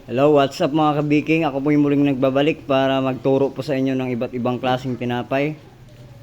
Hello, what's up mga kabiking? Ako po yung muling nagbabalik para magturo po sa inyo ng iba't ibang klaseng tinapay.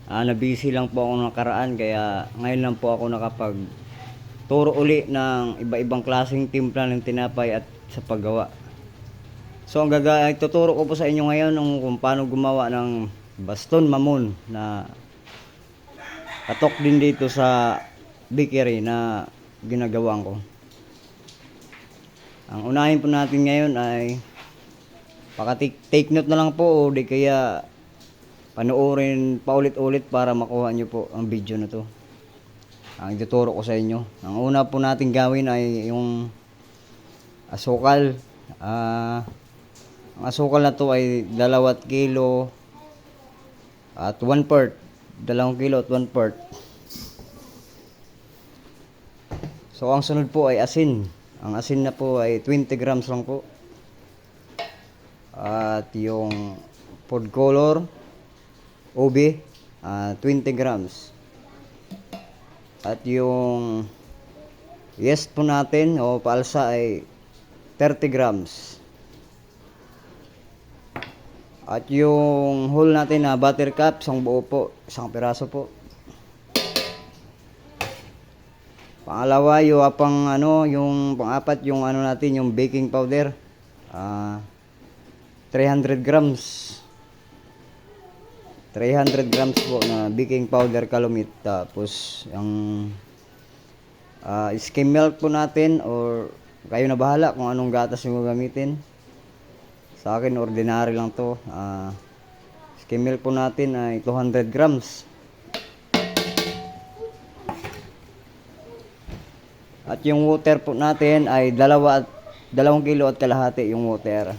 Na-busy lang po ako nakaraan kaya ngayon lang po ako nakapag turo uli ng iba-ibang klaseng timpla ng tinapay at sa paggawa. So ang ituturo ko po sa inyo ngayon kung paano gumawa ng baston mamon na katok din dito sa bakery na ginagawa ko. Ang unahin po natin ngayon ay take note na lang po o di kaya panoorin paulit-ulit para makuha nyo po ang video na to. Ang ituturo ko sa inyo. Ang una po natin gawin ay yung asukal. Ang asukal na to ay 2 kilo at 1/4. 2 kilo at 1/4. So ang sunod po ay asin. Ang asin na po ay 20 grams lang po. At yung food color ube 20 grams. At yung yeast po natin o palsa ay 30 grams. At yung whole natin na buttercup, isang buo po, isang piraso po. Pangalawa, yung yung pang-apat, yung natin, yung baking powder. 300 grams. 300 grams po na baking powder kalumit. Tapos, ang skim milk po natin or kayo na bahala kung anong gatas yung gagamitin. Sa akin, ordinary lang to. Skim milk po natin ay 200 grams. At yung water po natin ay 2 kilo at kalahati yung water.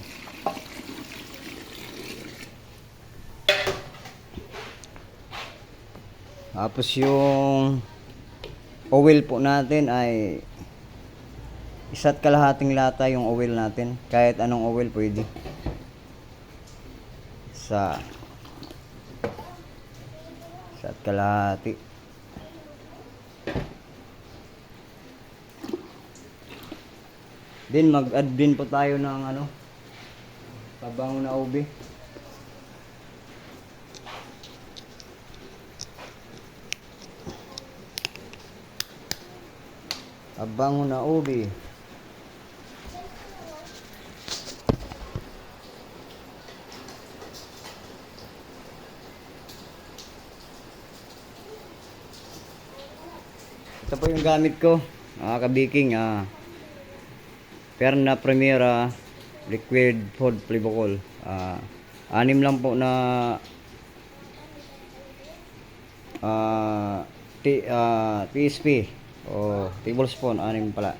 Tapos yung oil po natin ay 1 kalahating lata yung oil natin. Kahit anong oil pwede. 1 kalahati. Then mag-add din po tayo ng pabango na ube. Pabango na ube. Ito po yung gamit ko, kabiking, Perna Primera Liquid Food Flavourol. 6 lang po na TSP o tablespoon, 6 pala.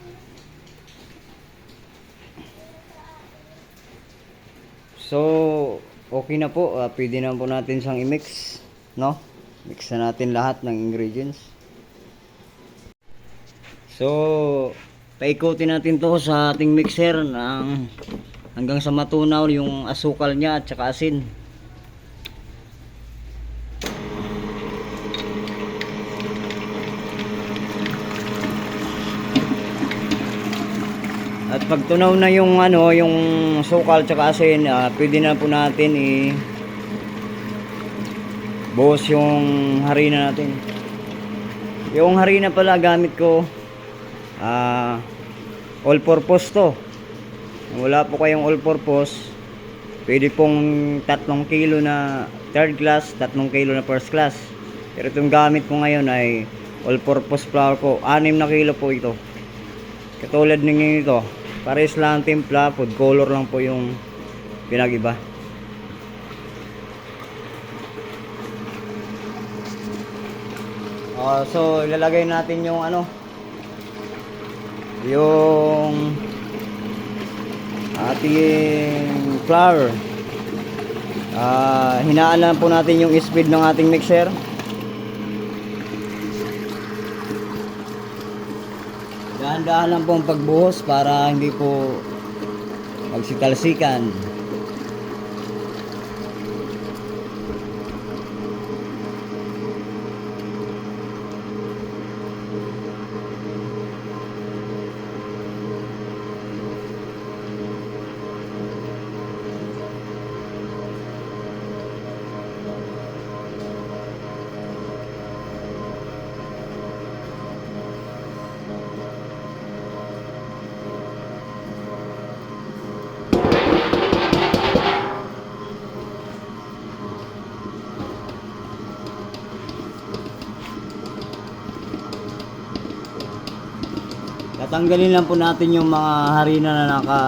So okay na po, pwede na po natin siyang i-mix, no? Mix na natin lahat ng ingredients. So paikutin natin to sa ating mixer hanggang sa matunaw yung asukal niya at saka asin. At pag tunaw na yung yung asukal at saka asin, pwede na po natin buhos yung harina natin. Yung harina pala gamit ko all purpose to. Wala po kayong all purpose, pwede pong 3 kilo na third class, 3 kilo na first class. Pero itong gamit ko ngayon ay all purpose flour po, 6 na kilo po ito. Katulad ng ito, pares lang timpla, food color lang po yung pinag-iba. So ilalagay natin yung yung ating flour. Hinaan lang po natin yung speed ng ating mixer. Dahan-dahan lang po ang pagbuhos para hindi po magsitalsikan. Tatanggalin lang po natin yung mga harina na naka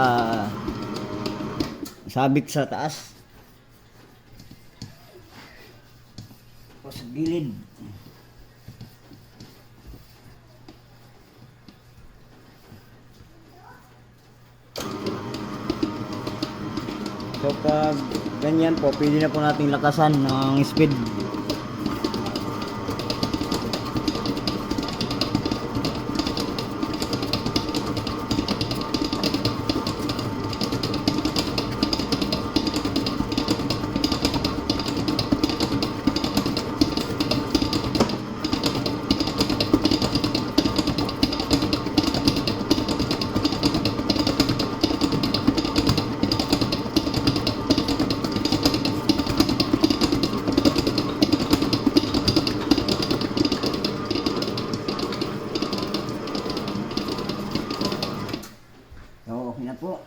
sabit sa taas o sa gilid. So pag ganyan po, pwede na po nating lakasan ng speed. So okay na po.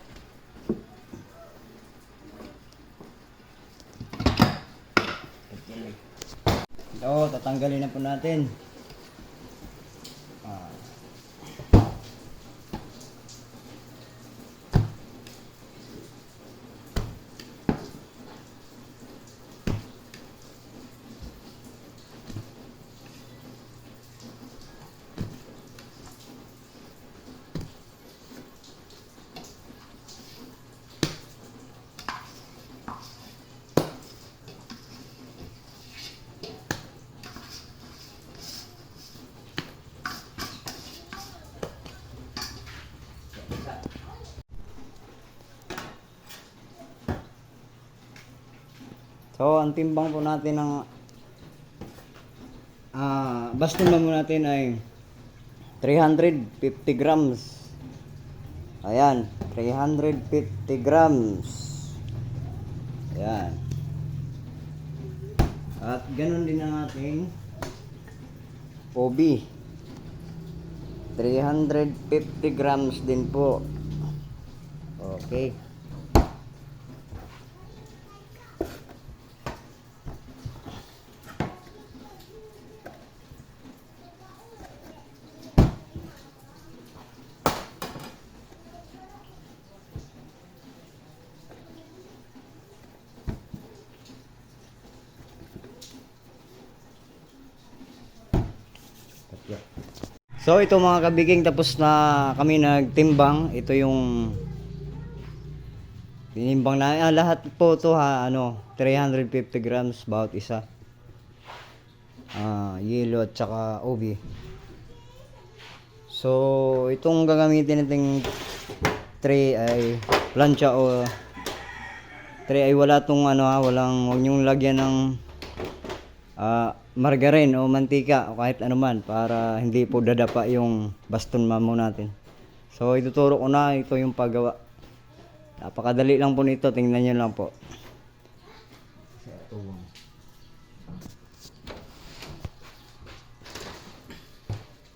So tatanggalin na po natin. Ah. So, ang timbang po natin ng baston mo natin ay 350 grams. Ayan, 350 grams. Ayan. At ganun din ang ating OB. 350 grams din po. Okay. So ito mga kabiging, tapos na kami nagtimbang. Ito yung tinimbang na lahat po to ha, 350 grams bawat isa. Yellow at saka OB. So itong gagamitin nating tray ay plancha o tray ay wala tong walang, huwag nyong lagyan ng margarine o mantika o kahit anuman para hindi po dadapa yung baston mamo natin. So ituturo ko na, ito yung paggawa. Napakadali lang po nito, tingnan nyo lang po. Ito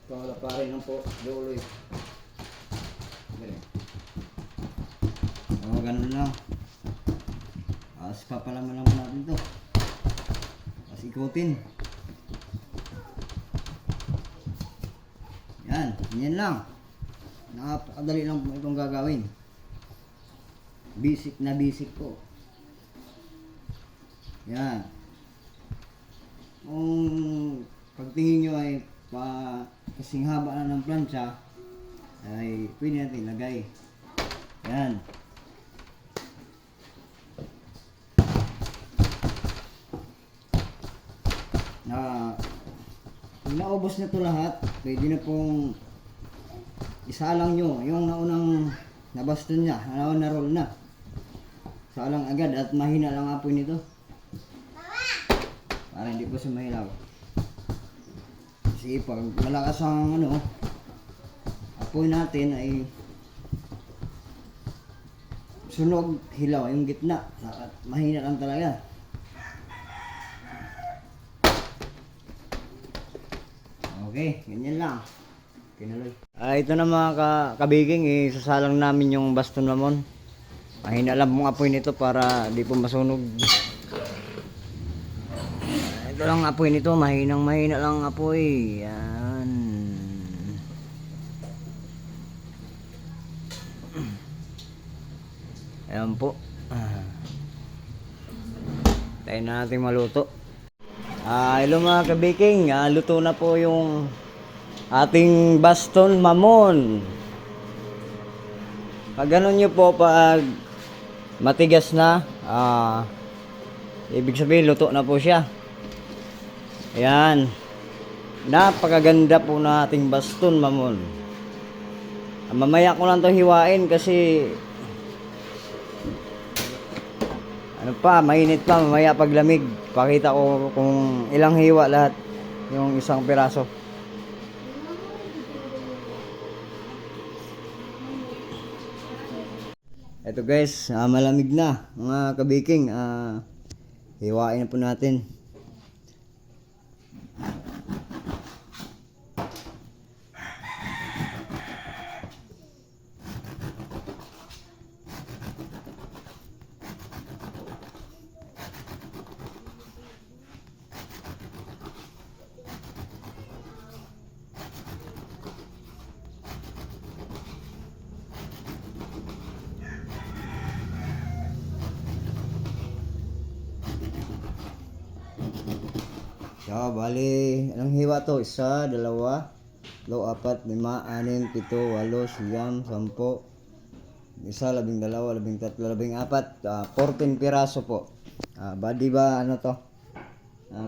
wala pa rin lang po, duloy. O ganun lang. Papalaman lang po natin ito. Tapos ikutin. Yan, ganyan lang. Napakadali lang po itong gagawin. Basic na basic po. Yan. Kung pagtingin nyo ay kasing haba na ng plancha, ay pwede natin ilagay. Yan. Kung naubos na ito lahat, pwede na pong isalang nyo yung naunang nabaston niya, na roll na. Salang agad at mahina lang apoy nito para hindi po siya mahilaw. Kasi pag malakas ang apoy natin ay sunog, hilaw yung gitna at mahina lang talaga. Okay, ganyan lang. Kinaloy. Ito na mga kabiging, isasalang namin yung baston mamon. Mahina lang pong apoy nito para di po masunog. Ito lang apoy nito, mahina lang apoy. Yan. Ayan po. Tayo na natin maluto. Hello mga kabiking. Luto na po yung ating baston mamon. Pag ganun nyo po, pag matigas na, ibig sabihin luto na po siya. Ayan. Napakaganda po na ating baston mamon. Mamaya ko lang to hiwain kasi ano pa, mainit pa, mamaya paglamig. Pakita ko kung ilang hiwa lahat yung isang piraso. Ito guys, malamig na mga kabiking. Hiwain na po natin. So, bali, anong hiwa to? 1, 2, 3, 4, 5, 6, 7, 8, 9, 10, 11, 12, 13, 14, 14 piraso po. Bali ba ano to?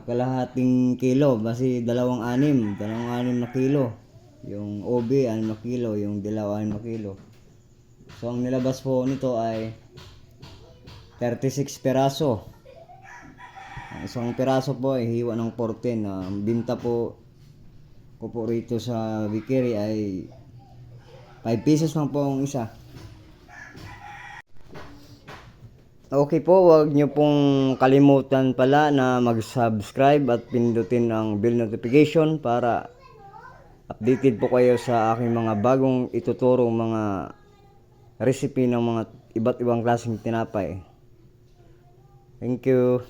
Kalahating kilo, basi 2 6 na kilo. Yung OB 6 na kilo, yung dilaw 6 na kilo. So ang nilabas po nito ay 36 piraso. Ang isang piraso po ay hiwa ng 14. Ang binta po ko po rito sa bakery ay 5 pesos lang po ang isa. Okay po, wag nyo pong kalimutan pala na mag-subscribe at pindutin ang bell notification para updated po kayo sa aking mga bagong ituturong mga recipe ng mga iba't ibang klaseng tinapay. Thank you.